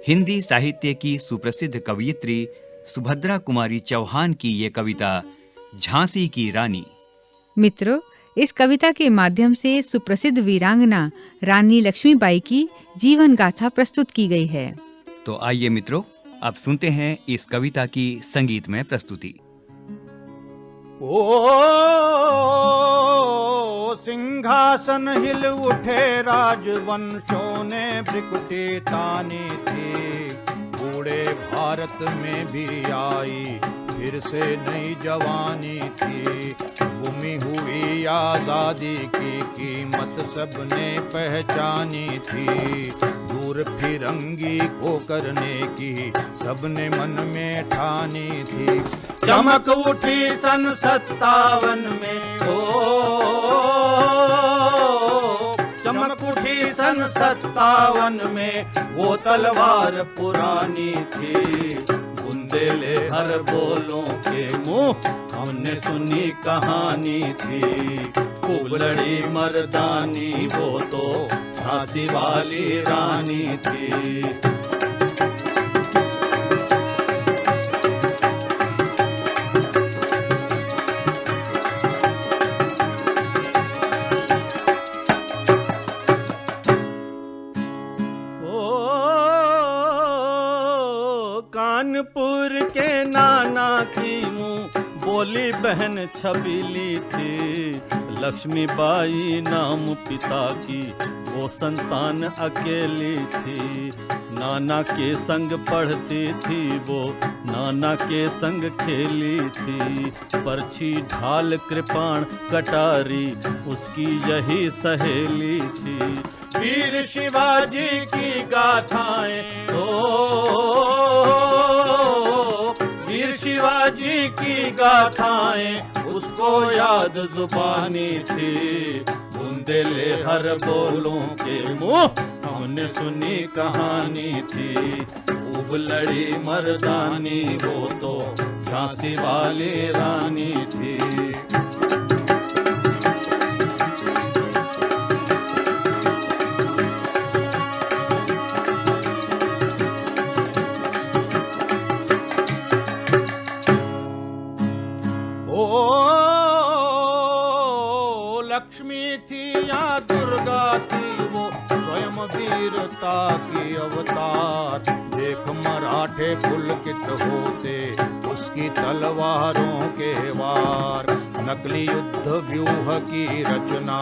हिंदी साहित्य की सुप्रसिद्ध कवयित्री सुभद्रा कुमारी चौहान की ये कविता झांसी की रानी। मित्रों, इस कविता के माध्यम से सुप्रसिद्ध वीरांगना रानी लक्ष्मीबाई की जीवन गाथा प्रस्तुत की गई है। तो आइए मित्रों, अब सुनते हैं इस कविता की संगीतमय प्रस्तुति। ओ सिंहासन हिल उठे, राजवंशों ने भ्रिकुटी तानी थी। बूढ़े भारत में भी आई फिर से नई जवानी थी। गुमी हुई आजादी की कीमत सबने पहचानी थी। दूर फिरंगी को करने की सबने मन में ठानी थी। चमक उठी सन 57 में, चमक उठी सन 57 में, वो तलवार पुरानी थी। बुंदेले हर बोलों के मुंह हमने सुनी कहानी थी। खूब लड़ी मर्दानी वो तो झांसी वाली रानी थी। कानपुर के नाना की मुँह बोली बहन छबीली थी। लक्ष्मीबाई नाम पिता की वो संतान अकेली थी। नाना के संग पढ़ती थी वो, नाना के संग खेली थी। परछी ढाल कृपाण कटारी उसकी यही सहेली थी। वीर शिवाजी की गाथाएं वीर शिवाजी की गाथाएं उसको याद जुबानी थी। बुंदेले हर बोलों के मुंह हमने सुनी कहानी थी। खूब लड़ी मर्दानी वो तो झांसी वाली रानी थी। लक्ष्मी थी या दुर्गा थी वो स्वयं वीरता की अवतार। देख मराठे पुलकित होते उसकी तलवारों के वार। नकली युद्ध व्यूह की रचना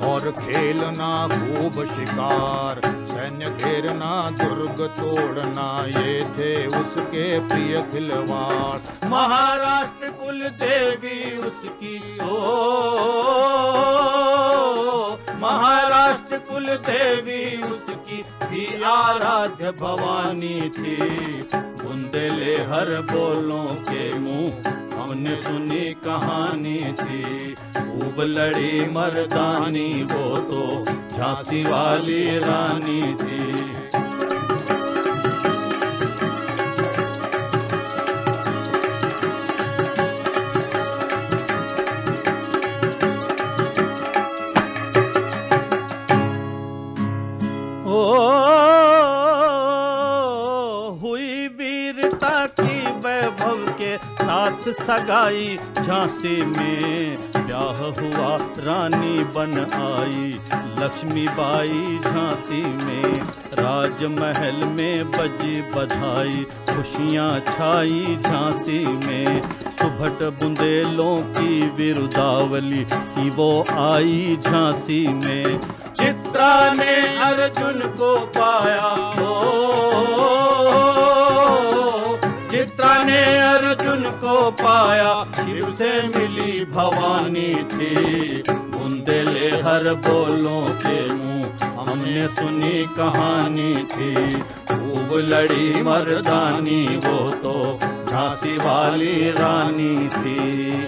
और खेलना खूब शिकार। सैन्य घेरना दुर्ग तोड़ना ये थे उसके प्रिय खिलवाड़। महाराष्ट्र कुल देवी उसकी महाराष्ट्र कुल देवी उसकी भी आराध्य भवानी थी। बुंदेले हर बोलों के मुंह हमने सुनी कहानी थी। खूब लड़ी मर्दानी वो तो झांसी वाली रानी थी। हुई वीरता की वैभव के साथ सगाई झांसी में। ब्याह हुआ रानी बन आई लक्ष्मीबाई झांसी में। राजमहल में बजी बधाई खुशियाँ छाई झांसी में। सुभट बुंदेलों की विरुदावली सी वो आई झांसी में। चित्रा ने अर्जुन को पाया चित्रा ने अर्जुन को पाया, शिव से मिली भवानी थी। बुंदेले हर बोलों के मुंह हमने सुनी कहानी थी। खूब लड़ी मर्दानी वो तो झांसी वाली रानी थी।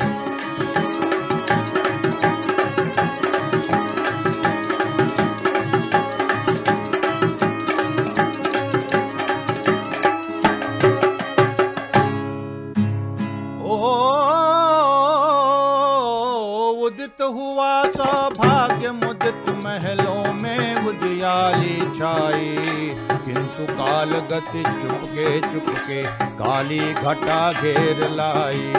उदित हुआ सौभाग्य मुदित महलों में उजियाली छाई। किंतु काल गति चुपके काली घटा घेर लाई।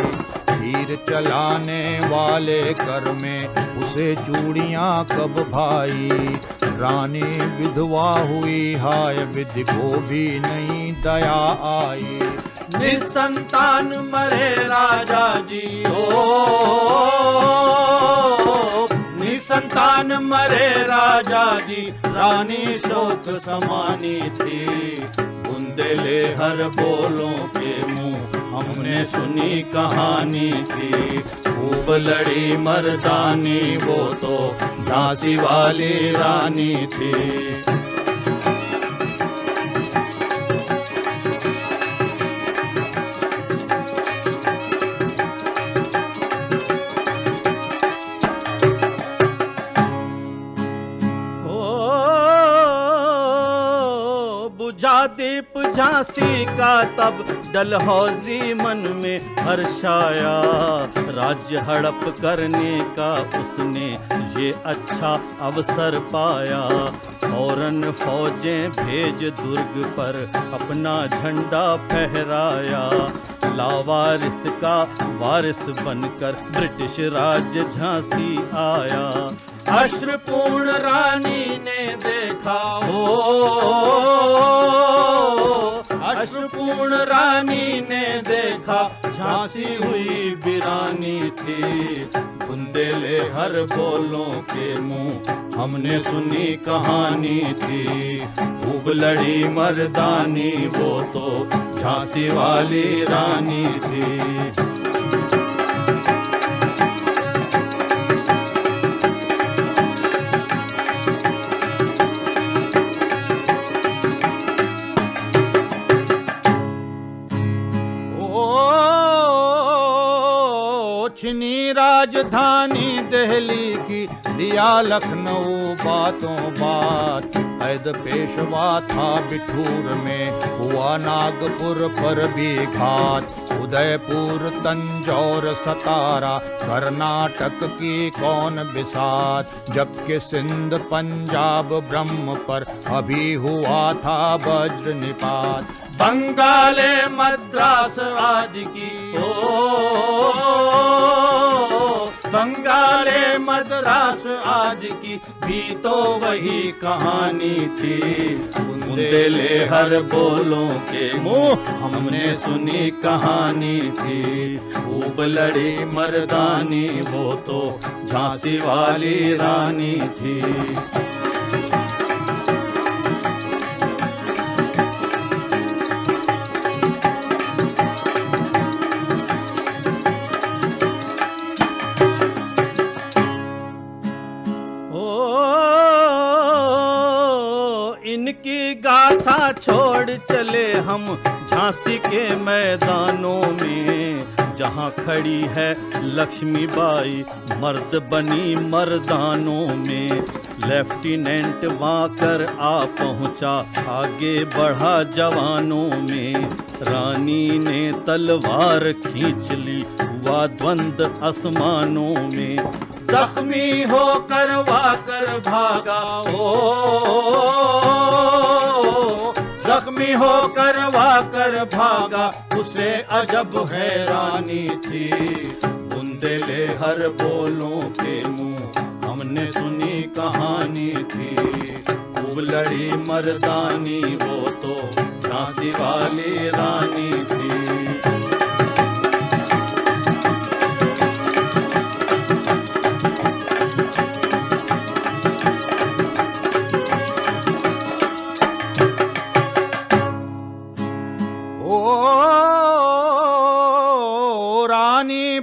तीर चलाने वाले कर में उसे चूड़ियां कब भाई। रानी विधवा हुई हाय विधि को भी नहीं दया आई। निसंतान मरे राजा जी ओ, निसंतान मरे राजा जी। रानी शोक समानी थी, बुंदेले हर बोलों के मुंह हमने सुनी कहानी थी। खूब लड़ी मर्दानी वो तो झांसी वाली रानी थी। दीप झांसी का तब डलहौजी मन में हर्षाया। राज्य हड़प करने का उसने ये अच्छा अवसर पाया। फौरन फौजें भेज दुर्ग पर अपना झंडा फहराया। लावारिस का वारिस बनकर ब्रिटिश राज्य झांसी आया। अश्रुपूर्ण रानी ने देखा हो, अश्रुपूर्ण रानी ने देखा झांसी हुई वीरानी थी। बुंदेले हर बोलों के मुंह हमने सुनी कहानी थी। खूब लड़ी मर्दानी वो तो झांसी वाली रानी थी। छिनी राजधानी दिल्ली की, लिया लखनऊ बातों बात। कैद पेशवा था बिठूर में, हुआ नागपुर पर भी घात। उदयपुर तंजौर सतारा, कर्नाटक की कौन बिसात। जबकि सिंध पंजाब ब्रह्म पर अभी हुआ था वज्र निपात। बंगाले मद्रास आदि की बंगाले मद्रास आदि की भी तो वही कहानी थी। बुंदेले हर बोलों के मुंह हमने सुनी कहानी थी। खूब लड़ी मर्दानी वो तो झांसी वाली रानी थी। इनकी गाथा छोड़ चले हम झांसी के मैदानों में। जहां खड़ी है लक्ष्मीबाई मर्द बनी मर्दानों में। लेफ्टिनेंट वाकर आ पहुंचा, आगे बढ़ा जवानों में। रानी ने तलवार खींच ली, हुआ द्वंद आसमानों में। जख्मी होकर वाकर भागा ओ, जख्मी होकर वाकर भागा। उसे अजब हैरानी थी। बुंदेले हर बोलों के मुंह हमने सुनी कहानी थी। खूब लड़ी मर्दानी वो तो झांसी वाली रानी थी।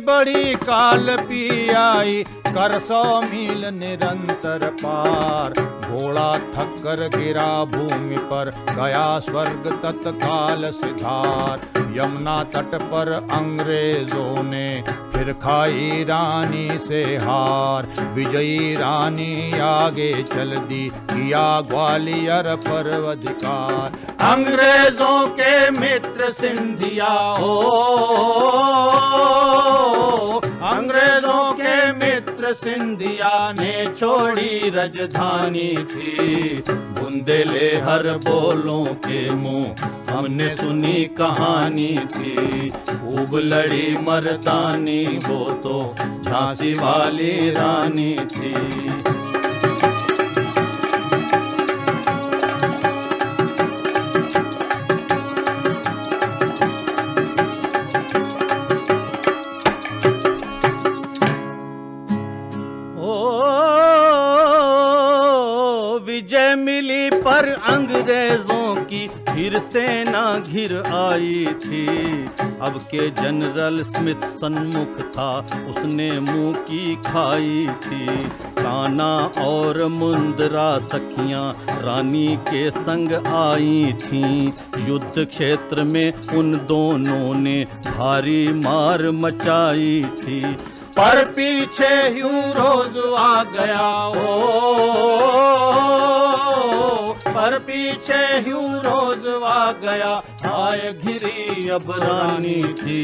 बड़ी काल पी आई, कर 100 मील निरंतर पार। घोड़ा थक कर गिरा भूमि पर, गया स्वर्ग तत्काल सिधार। यमुना तट पर अंग्रेजों ने फिर खाई रानी से हार। विजयी रानी आगे चल दी, किया ग्वालियर पर अधिकार। अंग्रेजों के मित्र सिंधिया हो, अंग्रेजों के मित्र पर सिंधिया ने छोड़ी राजधानी थी। बुंदेले हर बोलों के मुंह हमने सुनी कहानी थी। खूब लड़ी मर्दानी वो तो झांसी वाली रानी थी। विजय मिली पर अंग्रेजों की फिर सेना घिर आई थी। अब के जनरल स्मिथ सन्मुख था, उसने मुंह की खाई थी। काना और मुंदरा सखियां रानी के संग आई थीं। युद्ध क्षेत्र में उन दोनों ने भारी मार मचाई थी। पर पीछे यूरोज आ गया पर पीछे यूरोज आ गया। आय घिरी अब रानी थी।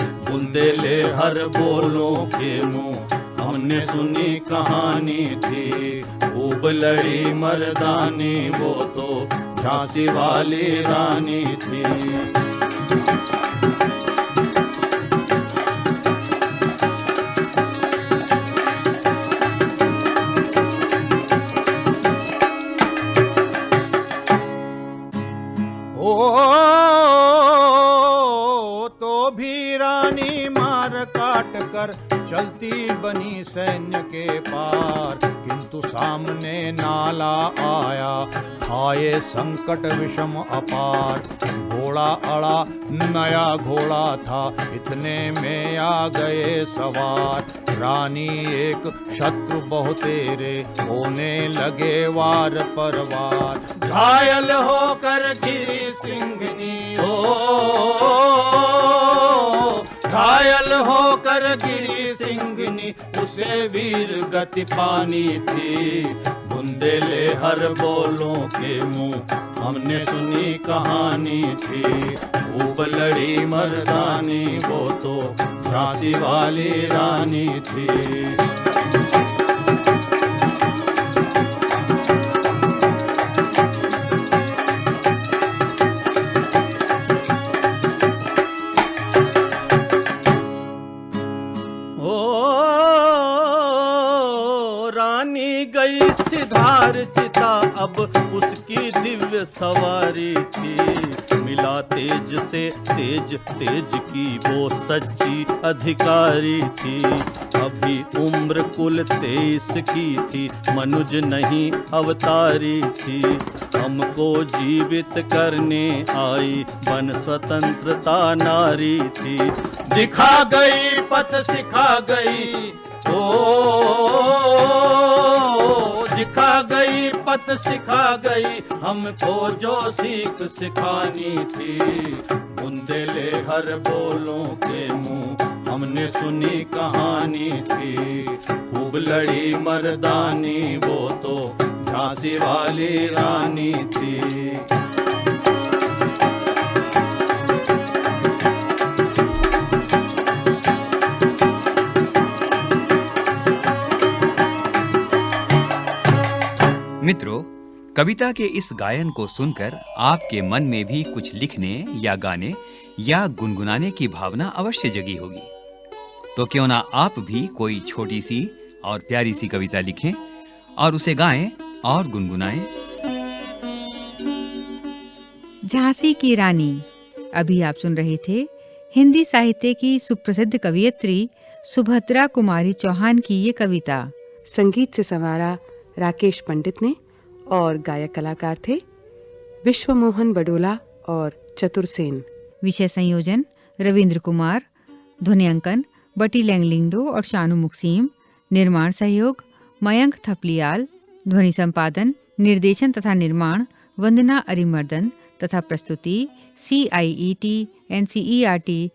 बुंदेले हर बोलों के मुंह हमने सुनी कहानी थी। खूब लड़ी मर्दानी वो तो झांसी वाली रानी थी। तो भी रानी मार काट कर चलती बनी सैन्य के पार। किंतु सामने नाला आया, आए संकट विषम अपार। घोड़ा अड़ा नया घोड़ा था, इतने में आ गए सवार। रानी एक शत्रु बहुतेरे, होने लगे वार पर वार। घायल होकर गिरी सिंघनी घायल होकर गिरी सिंघनी, उसे वीर गति पानी थी। बुंदेले हर बोलों के मुंह हमने सुनी कहानी थी। खूब लड़ी मर्दानी वो तो झांसी वाली रानी थी। गई सिधार चिता, अब उसकी दिव्य सवारी थी। मिला तेज से तेज, तेज की वो सच्ची अधिकारी थी। अभी उम्र कुल 23 की थी, मनुज नहीं अवतारी थी। हमको जीवित करने आई, बन स्वतंत्रता नारी थी। दिखा गई पथ सिखा गई दिखा गई पथ सिखा गई, हमको जो सीख सिखानी थी। बुंदेले हर बोलों के मुंह हमने सुनी कहानी थी। खूब लड़ी मर्दानी वो तो झांसी वाली रानी थी। मित्रों, कविता के इस गायन को सुनकर आपके मन में भी कुछ लिखने या गाने या गुनगुनाने की भावना अवश्य जगी होगी। तो क्यों ना आप भी कोई छोटी सी और प्यारी सी कविता लिखें और उसे गाएं और गुनगुनाएं। झांसी की रानी। अभी आप सुन रहे थे हिंदी साहित्य की सुप्रसिद्ध कवयित्री सुभद्रा कुमारी चौहान की ये कविता। संगीत से संवारा राकेश पंडित ने और गायक कलाकार थे विश्वमोहन बडोला और चतुर सेन। विषय संयोजन रविंद्र कुमार, ध्वनि अंकन बटी लैंगलिंगडो और शानू मुक्सीम, निर्माण सहयोग मयंक थपलियाल, ध्वनि संपादन, निर्देशन तथा निर्माण वंदना अरिमर्दन तथा प्रस्तुति CIET NCERT